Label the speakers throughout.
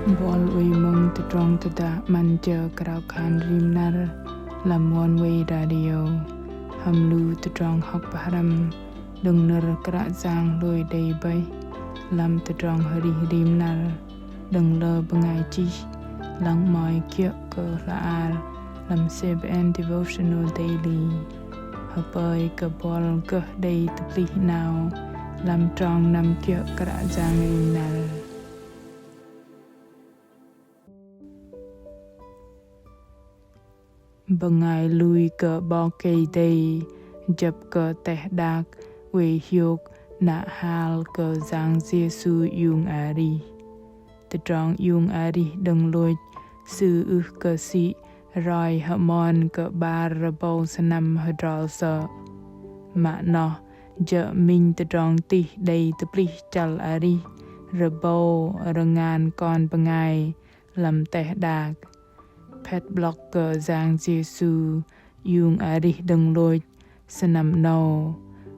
Speaker 1: Bol uy mong te trong te da man chờ krao khan rim nar làm one way radio ham lu te trong học param đừng nở kra giang lôi đầy bay làm te trong hari rim nar đừng lơ bengai chi lắng mỏi kia cơ la ar làm save and devotional daily hợp bơi cơ bol cơ đầy tập li nào làm trong năm kia kra giang rim nar. Bengai lui ke bo kei day jab ke teh dak we hyok na hal ke zang Giêsu yung ari te trong yung ari deng loi sư ke si roi hamon ke bar rabo sanam hadral sa ma no je min te trong ti day te pli chal ari rabo rangan kon bengai lam teh dak pet blocker Giang Giêsu yung ari đừng lôi sanam no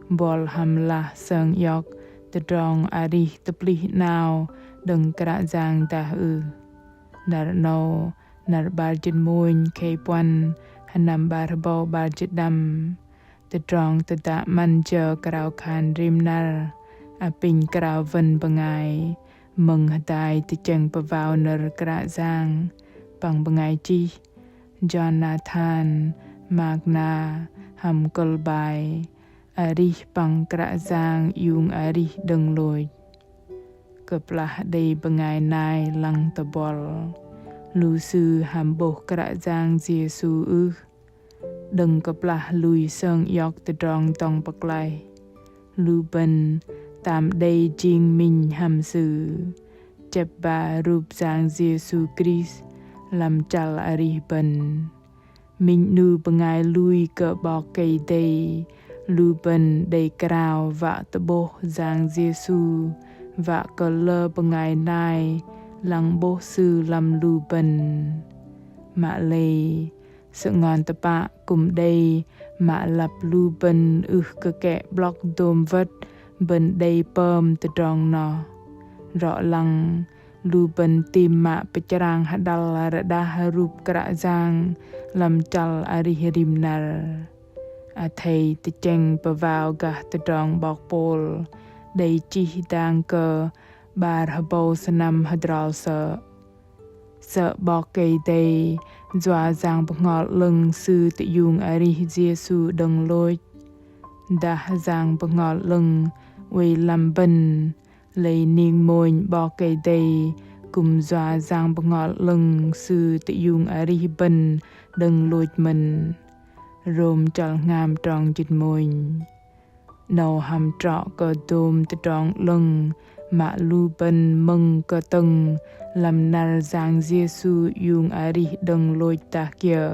Speaker 1: bol hamla sang yok te drong ari te pli now đừng kra Giang ta nar no nar barjin moin ke pon hanam barbo barjit dam te drong te da man je krao khan rim nar a pin krao ven bengai mừng hadai te cheng pavao nar kra Giang bằng bengai chi Jonathan Magna ham kolbai ari bằng kra Giang yung ari đừng lôi keplah day bengai nai lang tabol lu sư ham bo kra Giang Giêsu đừng keplah lui sơn yok te drong tong paklai lu ben tam day jing min ham sư chep ba rup Giang Giêsu Christ làm chal ari ben min nu bengai lui ke bo kei day lu ben day krao va te bo Giang Giêsu va ke le bengai nai lang bo sư lam lu ben ma le sự ngon te pa kum day ma lap lu ben ke ke block dom vet ben day pom te drong no ro lang lu ben tim ma pecerang hadal rada harup kra Giang lam chal ari rim nar a thei te cheng pavao ga te drong bok pol dei chi dang cơ bar habo sanam hadral sợ bok kei dei zwa Giang bngol lưng sư te yung ari Giêsu đừng lôi da Giang bngol lưng we lam ben lấy niên môi bo cây day cùng dọa Giang bngol lưng sư te yung ari ben đừng lôi mình rom chal ngam tròn chit môi nâu ham trọ cơ đôm te tròn lưng ma lu ben mừng cơ tầng làm nar Giang Giêsu yung ari đừng lôi ta kia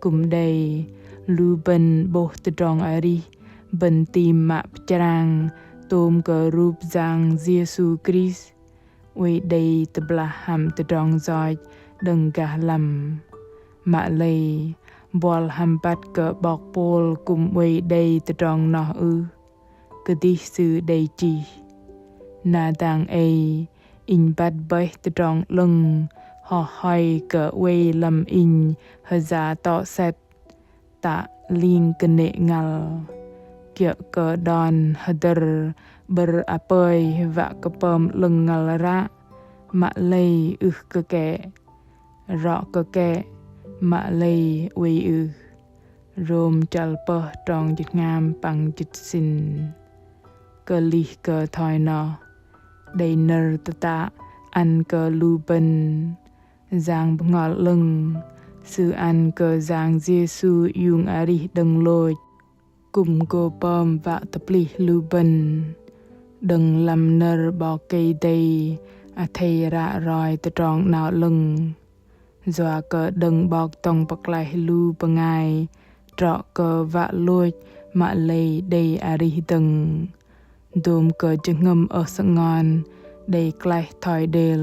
Speaker 1: cùng đây lu ben bo te tròn ari ben tim ma pcherang tôm cơ rup Giang Giêsu Christ we day te blah ham te dong zoi đừng gà lầm ma lei bol ham bat cơ bok pol kum we day te dong no cơ đi sư day chi na dang in bat bay te dong lưng ho hoi cơ we lam in haza to set ta ling kene ngal kia ke don hader berapai va kepem lengal ra ma lei ke ke ro ke ma lei we rom chal pa trong chit ngam pang chit sin ke li ke thoi no dei ner ta an ke lu ben Giang bngol lưng sư an ke Giang Giêsu yung ari đừng lôi cùng cô pom và tập li lu ben đừng làm nơ bo cây day a thầy ra rồi te tròn nào lưng dọa cơ đừng bọc tông bạc lại lu bengai trọ cơ vạ lôi ma lei day ari từng đùm cơ chừng ngâm ở sân ngon day clay thoi del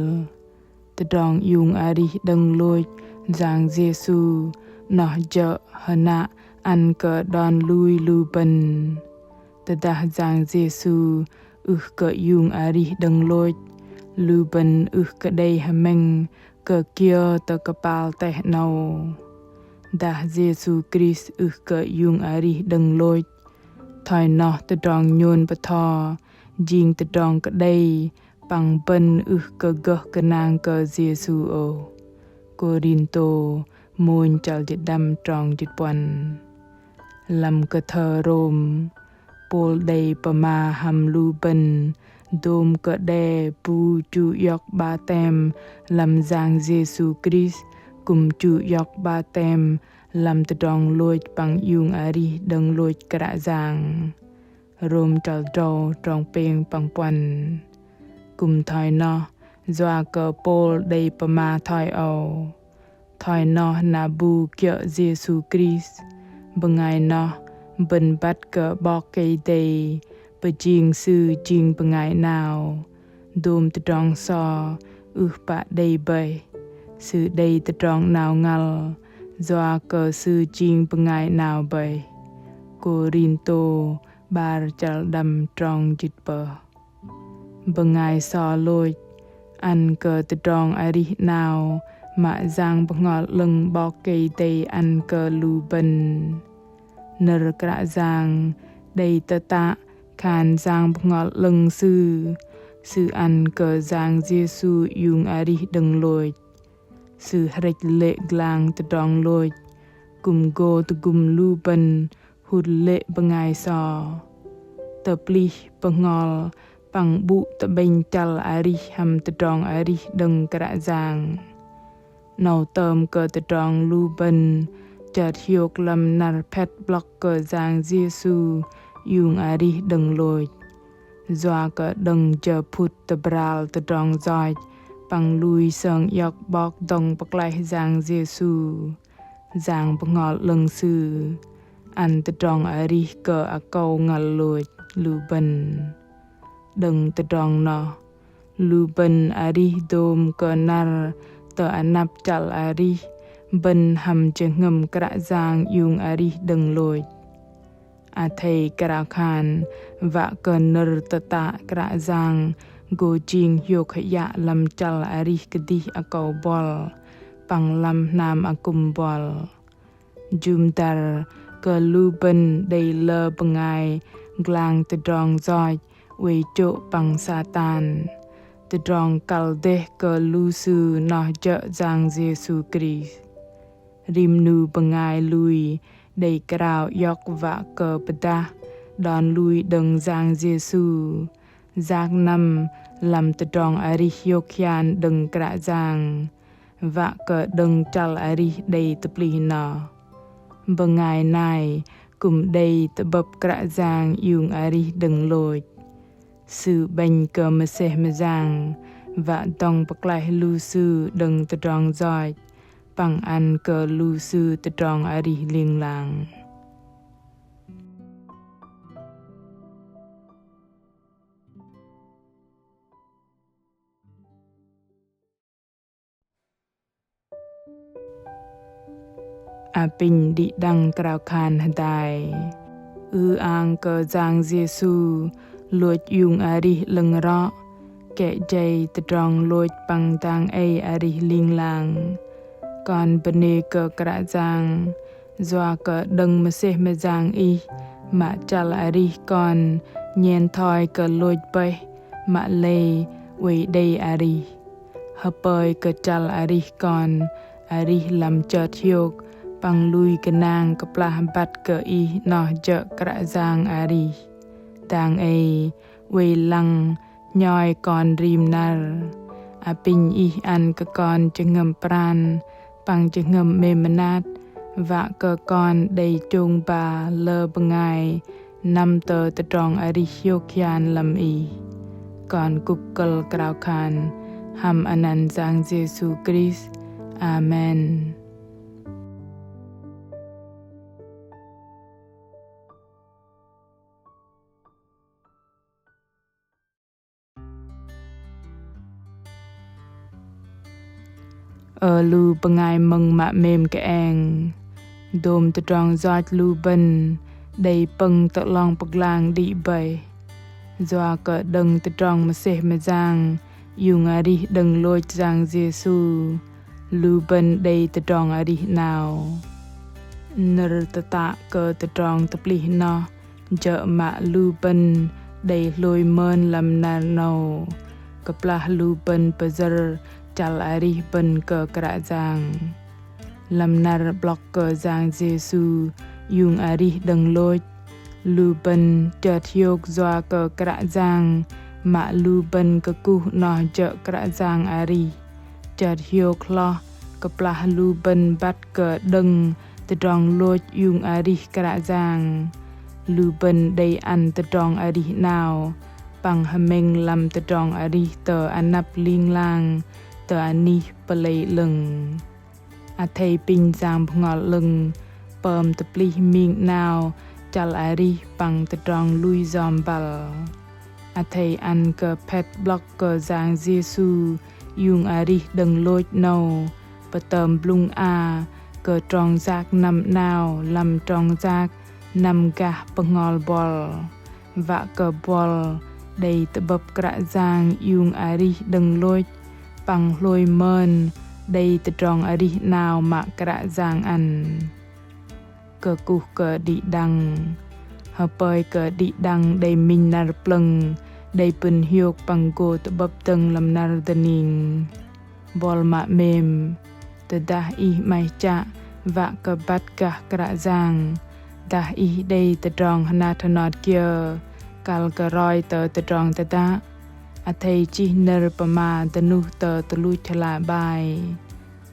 Speaker 1: te tròn yung ari đừng lôi Giang Giêsu nó dợ hana an cơ don lui lu ben te da Giang Giêsu ke yung ari đừng lôi lưu bên cả đây hà mình cơ kia tờ kapal teh nâu đã Giêsu Christ cả yung ari đừng lôi thoi nó tờ tròn nhôn bờ thò jing tờ tròn cả đây bằng bên cả gơ cả nàng cả Giêsu ô Corinto môn chal dịch đâm tròn dịch quần làm cơ thơ rôm Paul đầy pama ham lu bên đôm cơ đe pu chu yok ba tem làm giang Giêsu Christ cùng chu yok ba tem làm tự đong lôi bằng yung ari đừng lôi cả giang rôm chal trâu trong peng bằng quần cùng thoi nó doa cơ Paul đầy pama thoi âu thoi nó na bu kia Giêsu Christ bengai nó bên bắt cơ bọc cây đầy bờ chiên sư chiên bengai nào đôm tự tròn so bạ đầy bầy sư đầy tự tròn nào ngal doa cơ sư chiên bengai nào bầy Corinto bar chal đâm tròn chít bờ bengai so lôi ăn cơ tự tròn ari nào mà giang bọc ngọt lưng bọc cây đầy ăn cơ lu bên nở cả giang đầy tơ tạ khan giang bọc ngọt lưng sư ăn cơ giang Giêsu yung ari đừng lôi sư hạch lệ glang tự tròn lôi cùng go tự cùng lu bên hụt lệ bengai so tơ pli bọc ngọt bằng bụ tơ bên chal ari ham tự tròn ari đừng cả giang nấu tôm cơ tự tròn lu bên chợt hiộc lâm nar pet block cơ giang Giêsu yung ari đừng lôi doa cơ đừng chờ phút tự bral tự tròn giỏi bằng lui sơn yok bọc đồng bọc lại giang Giêsu giang bọc ngọt lưng sư ăn tự tròn ari cơ a câu ngල් lôi lu bên đừng tự tròn nó lu bên ari đôm cơ nar tờ anap chal ari bên hầm chừng ngầm cả giang yung ari đừng lôi a thầy cả khan và cần nở tờ tạ cả giang go jing yok ya lam chal ari kedi a cầu bol bằng lam nam a kum bol jum tar cơ lu bên đầy lơ bengai glang tờ drong zoi we cho bằng Satan tự tròn kal de cơ lu sư nó chợ giang Giêsu Christ rim nu bengai lui đầy krao yok và cơ beda đòn lui đừng giang Giêsu giác năm làm tự tròn ari yokian đừng cả giang và cơ đừng chal ari đầy tập li nó bengai này cùng đầy tập bập cả giang yung ari đừng lôi sư bành cơ mê seh mê giang và tông bạc lại lưu sư đừng tự tròn giỏi bằng ăn cơ lưu sư tự tròn ari liên làng a pin đi đăng krao khan hadai ang cơ giang Giêsu lôi yung ari lưng rõ kẻ dây tự tròn lôi bằng tang ai ari liên làng còn bên cơ cả giang doa cơ đừng mà se mà giang y mà chal ari còn nhen thoi cơ lôi bay mà lê quỳ đây ari hợp bơi cơ chal ari còn ari làm chợt hiộc bằng lui cơ nàng cơ pla bat cơ y nó chợ cả giang ari tang ai quỳ lăng nhoi còn rim nar a pin y ăn cơ con chừng ngầm pran bằng chừng ngầm mềm nát và cơ con đầy chung bà lơ bengai năm tờ tự tròn ari yokian làm y còn cục cơ krao khan ham anan giang Giêsu Christ amen. Lu bengai mừng mạ mềm cái anh đôm tự tròn giọt lu bên đầy pâng tự lòng bậc lang đi bầy doa cỡ đừng tự tròn mà seh mà giang yung arih đừng lôi giang Giêsu lu bên đây tự tròn arih nào nở tự tạ cơ tự tròn tập lì nó chợ mạ lu bên đây lôi mơn làm nà nâu keplah lu bên pezer chal arih bên ke kerajaan làm nar blok ke giang Giêsu yung arih đừng lôi lu bên chợt yok doa ke kerajaan mak lu bên ke kuh noh chợ kerajaan arih chợt yok lo keplah lu bên bat ke đừng tự tròn lôi yung arih kerajaan lu bên đây ăn tự tròn arih nào bằng hameng làm tự tròn arih tờ anap linh lang tờ ani pelay lưng thầy pin giang ngọt lưng pơm tập ly miệng nào chal arih bằng tự tròn lui dòm bal thầy ăn cơ pet block cơ giang Giêsu yung arih đừng lôi nâu bờ tầm blung a cơ tròn giác nằm nào làm tròn giác nằm gah pengol bol vạ cơ bol đầy tập bập kra giang yung arih đừng lôi bằng lôi mơn đầy tự tròn arih nào mà kra giang ăn cơ cuh cơ đi đăng hợp bơi cơ đi đăng đầy minh nar pleng đầy pun hiok bằng go tập bập tầng làm nar daning bol mạ mềm tự dah ih mai cha vạ cơ bat kah kra giang dah ih đầy tự tròn hana thanot kia kal ke roi tờ tự tròn tờ ta thầy chi nơ pama tờ nu tờ tờ lui thla bài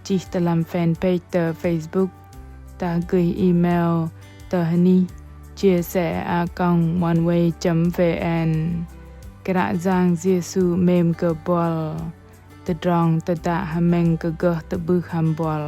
Speaker 1: chi tờ làm fanpage tờ Facebook ta gửi email tờ hani chia sẻ oneway.vn kra giang Giêsu mem ke bol tờ tròn tờ ta hameng ke gah tờ bư ham bol